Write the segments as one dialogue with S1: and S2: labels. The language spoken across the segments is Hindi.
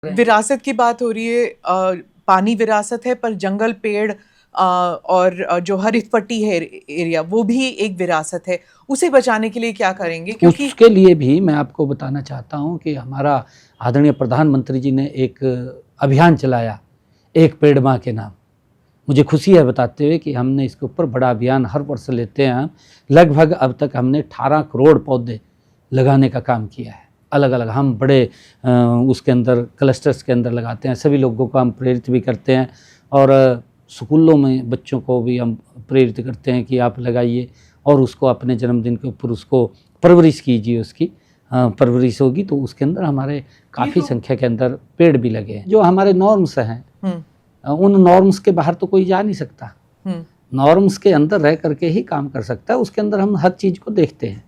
S1: विरासत की बात हो रही है, पानी विरासत है पर जंगल पेड़ और जो हरित पट्टी है एरिया वो भी एक विरासत है, उसे बचाने के लिए क्या करेंगे?
S2: क्योंकि उसके लिए भी मैं आपको बताना चाहता हूं कि हमारा आदरणीय प्रधानमंत्री जी ने एक अभियान चलाया, एक पेड़ मां के नाम। मुझे खुशी है बताते हुए कि हमने इसके ऊपर बड़ा अभियान हर वर्ष लेते हैं। लगभग अब तक हमने 18 करोड़ पौधे लगाने का काम किया है। अलग अलग हम बड़े उसके अंदर क्लस्टर्स के अंदर लगाते हैं। सभी लोगों को हम प्रेरित भी करते हैं और स्कूलों में बच्चों को भी हम प्रेरित करते हैं कि आप लगाइए और उसको अपने जन्मदिन के ऊपर उसको परवरिश कीजिए। उसकी परवरिश होगी तो उसके अंदर हमारे काफ़ी संख्या के अंदर पेड़ भी लगे हैं। जो हमारे नॉर्म्स हैं उन नॉर्म्स के बाहर तो कोई जा नहीं सकता। नॉर्म्स के अंदर रह करके ही काम कर सकता है। उसके अंदर हम हर चीज़ को देखते हैं।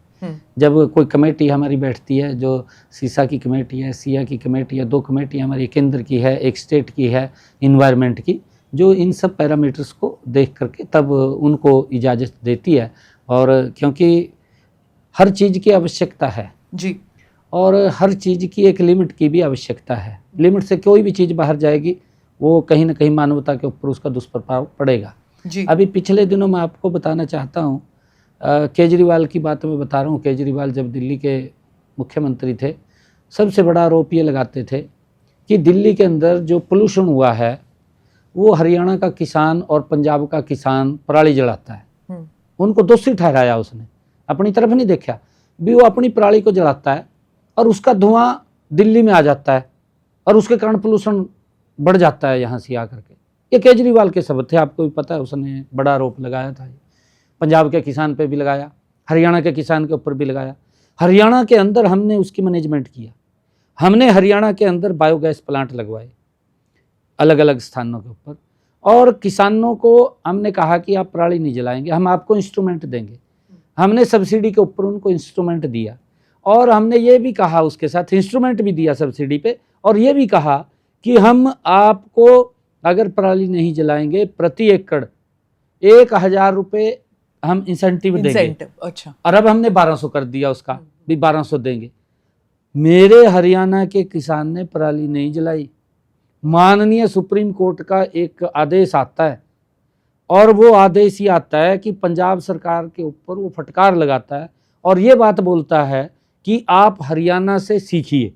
S2: जब कोई कमेटी हमारी बैठती है, जो सीसा की कमेटी है, सिया की कमेटी है, 2 कमेटी हमारी केंद्र की है, एक स्टेट की है इन्वायरमेंट की, जो इन सब पैरामीटर्स को देख करके तब उनको इजाज़त देती है। और क्योंकि हर चीज़ की आवश्यकता है
S1: जी, और
S2: हर चीज़ की एक लिमिट की भी आवश्यकता है। लिमिट से कोई भी चीज़ बाहर जाएगी वो कहीं ना कहीं मानवता के ऊपर उसका दुष्प्रभाव पड़ेगा जी। अभी पिछले दिनों मैं आपको बताना चाहता हूँ, केजरीवाल की बात मैं बता रहा हूँ। केजरीवाल जब दिल्ली के मुख्यमंत्री थे, सबसे बड़ा आरोप ये लगाते थे कि दिल्ली के अंदर जो पोल्यूशन हुआ है वो हरियाणा का किसान और पंजाब का किसान पराली जलाता है। उनको दोषी ठहराया उसने, अपनी तरफ नहीं देखा भी। वो अपनी पराली को जलाता है और उसका धुआं दिल्ली में आ जाता है और उसके कारण पोल्यूशन बढ़ जाता है यहाँ से आकर के। ये केजरीवाल के शब्द थे, आपको भी पता है। उसने बड़ा आरोप लगाया था, पंजाब के किसान पे भी लगाया, हरियाणा के किसान के ऊपर भी लगाया। हरियाणा के अंदर हमने उसकी मैनेजमेंट किया। हमने हरियाणा के अंदर बायोगैस प्लांट लगवाए अलग अलग स्थानों के ऊपर, और किसानों को हमने कहा कि आप पराली नहीं जलाएंगे, हम आपको इंस्ट्रूमेंट देंगे। हमने सब्सिडी के ऊपर उनको इंस्ट्रूमेंट दिया और हमने ये भी कहा, उसके साथ इंस्ट्रूमेंट भी दिया सब्सिडी पे, और ये भी कहा कि हम आपको अगर पराली नहीं जलाएंगे प्रति एकड़ 1000 रुपये हम इंसेंटिव देंगे।
S1: अच्छा।
S2: और अब हमने 1200 कर दिया, उसका भी 1200 देंगे। मेरे हरियाणा के किसान ने पराली नहीं जलाई। माननीय सुप्रीम कोर्ट का एक आदेश आता है और वो आदेश ही आता है कि पंजाब सरकार के ऊपर वो फटकार लगाता है और ये बात बोलता है कि आप हरियाणा से सीखिए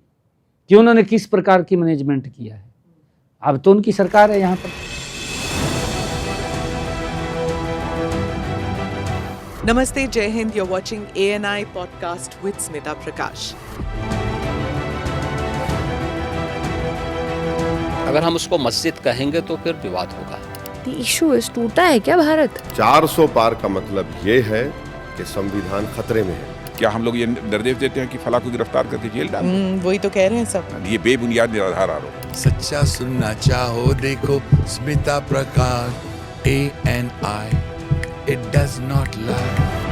S2: कि उन्होंने किस प्रकार की मैनेजमेंट किया है। अब तो उनकी सरकार है यहाँ पर।
S1: नमस्ते, जय Hind. You're watching ANI podcast with Smita प्रकाश।
S3: अगर हम उसको मस्जिद कहेंगे तो फिर विवाद होगा।
S4: The issue is, टूटा है क्या भारत?
S5: 400 पार का मतलब ये है कि संविधान खतरे में है।
S6: क्या हम लोग ये निर्देश देते हैं कि फला को गिरफ्तार करके जेल डाल?
S1: वही तो कह रहे हैं सब।
S6: ये बेबुनियाद निराधार आरोप।
S7: सच्चा सुनना चाहो देखो स्मिता प्रकाश ANI, it does not lie।